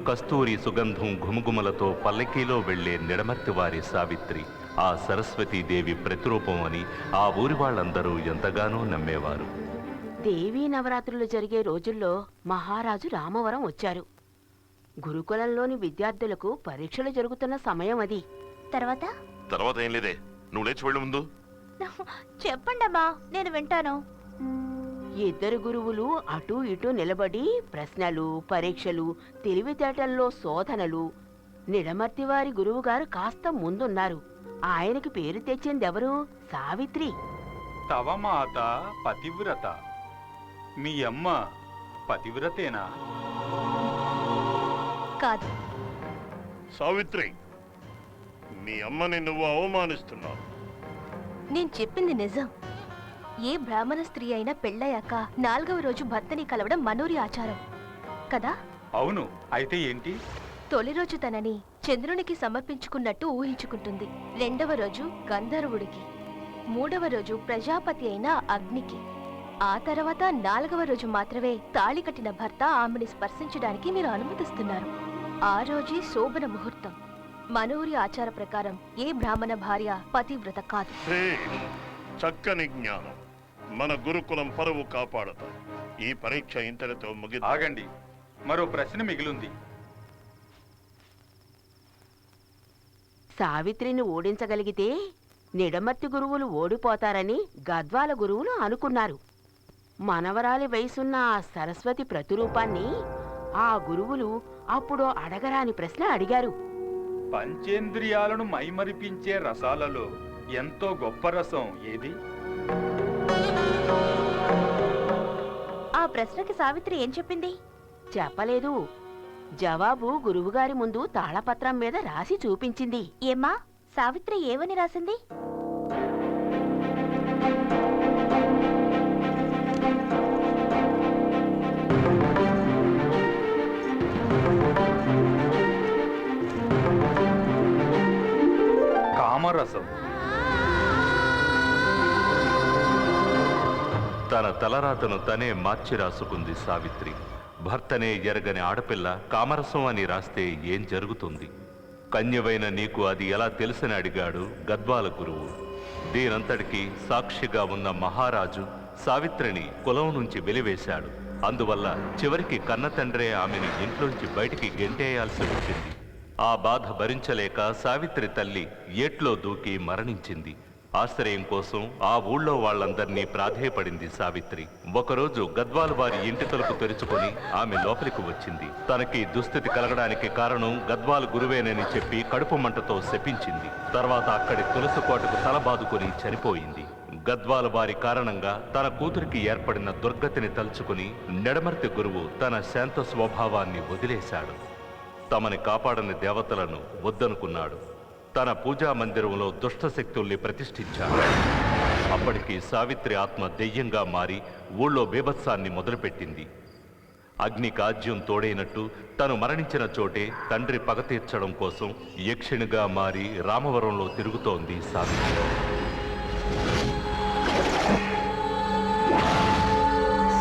కస్తూరి సుగంధం ఘుమఘుమలతో పల్లకీలో వెళ్లే నిడమర్తివారి సావిత్రి ఆ సరస్వతీదేవి ప్రతిరూపం అని ఆ ఊరి వాళ్ళందరూ ఎంతగానో నమ్మేవారు. దేవీ నవరాత్రులు జరిగే రోజుల్లో మహారాజు రామవరం వచ్చారు. గురుకులంలోని విద్యార్థులకు పరీక్షలు జరుగుతున్న సమయం అది. తర్వాత ఏం లేదే, నువ్వు లేచి వెళ్ళు ముందు. చెప్పండమ్మా, నేను వింటాను. ఇద్దరు గురువులు అటూ ఇటూ నిలబడి ప్రశ్నలు, పరీక్షలు, తెలివితేటల్లో శోధనలు. నిడమర్తివారి గురువుగారు కాస్త ముందున్నారు. ఆయనకి పేరు తెచ్చిందెవరు? సావిత్రి. తవ మాత పతివ్రత. మీ అమ్మ పతివ్రతేనా? కాదు. సావిత్రి, మీ అమ్మని నువ్వు అవమానిస్తున్నావు. నేను చెప్పింది నిజం. ఏ బ్రాహ్మణ స్త్రీ అయినా పెళ్ళయ్యాక 4వ రోజు భర్తని కలవడం మనూరి ఆచారం కదా? అవును. అయితే ఏంటి? తొలి రోజు తనని చంద్రునికి సమర్పించుకున్నట్టు ఊహించుకుంటుంది. 2వ రోజు గంధర్వుడికి, 3వ రోజు ప్రజాపతి అయిన అగ్నికి, ఆ తర్వాత 4వ రోజు మాత్రమే తాళి కట్టిన భర్త ఆమెని స్పర్శించడానికి మీరు అనుమతిస్తున్నారు. ఆ రోజే శోభన ముహూర్తం. మనూరి ఆచార ప్రకారం ఏ బ్రాహ్మణ భార్య పతివ్రత కాదు. చక్కని జ్ఞానం మన గురుకులం పరువు కాపాడతా. ఈ పరీక్ష ఇంతటితో ముగి. ఆగండి, మరో ప్రశ్న మిగిలింది. సావిత్రిని ఓడించగలిగితే నిడమర్తి గురువులు ఓడిపోతారని గద్వాల గురువులు అనుకున్నారు. మనవరాలి వయసున్న ఆ సరస్వతి ప్రతిరూపాన్ని ఆ గురువులు అప్పుడు అడగరాని ప్రశ్న అడిగారు. పంచేంద్రియాలను మైమరిపించే రసాలలో ఎంతో గొప్ప రసం ఏది? ఆ ప్రశ్నకి సావిత్రి ఏం చెప్పింది? చెప్పలేదు. జవాబు గురువుగారి ముందు తాళపత్రం మీద రాసి చూపించింది. ఏమ్మా, సావిత్రి ఏమని రాసింది? కామరసం. తన తలరాతను తనే మార్చి రాసుకుంది సావిత్రి. భర్తనే ఎరగని ఆడపిల్ల కామరసం అని రాస్తే ఏం జరుగుతుంది? కన్యవైన నీకు అది ఎలా తెలుసని అడిగాడు గద్వాల గురువు. దీనంతటికీ సాక్షిగా ఉన్న మహారాజు సావిత్రిని కులం నుంచి వెలివేశాడు. అందువల్ల చివరికి కన్నతండ్రే ఆమెను ఇంట్లోంచి బయటికి గెంటేయాల్సి వచ్చింది. ఆ బాధ భరించలేక సావిత్రి తల్లి ఏట్లో దూకి మరణించింది. ఆశ్రయం కోసం ఆ ఊళ్ళో వాళ్ళందర్నీ ప్రాధేయపడింది సావిత్రి. ఒకరోజు గద్వాల వారి ఇంటి తలుపు తెరుచుకొని ఆమె లోపలికి వచ్చింది. తనకి దుస్థితి కలగడానికి కారణం గద్వాల గురువేనని చెప్పి కడుపు మంటతో శపించింది. తర్వాత అక్కడి తులసి కోటకు తలబాదుకొని చనిపోయింది. గద్వాల వారి కారణంగా తన కూతురికి ఏర్పడిన దుర్గతిని తలుచుకుని నిడమర్తి గురువు తన శాంత స్వభావాన్ని వదిలేశాడు. తమని కాపాడని దేవతలను వద్దనుకున్నాడు. తన పూజా మందిరంలో దుష్టశక్తుల్ని ప్రతిష్ఠించాడు. అప్పటికి సావిత్రి ఆత్మ దెయ్యంగా మారి ఊళ్ళో బీభత్సాన్ని మొదలుపెట్టింది. అగ్ని కాజ్యం తోడైనట్టు తను మరణించిన చోటే తండ్రి పగ తీర్చడం కోసం యక్షిణిగా మారి రామవరంలో తిరుగుతోంది సావిత్రి.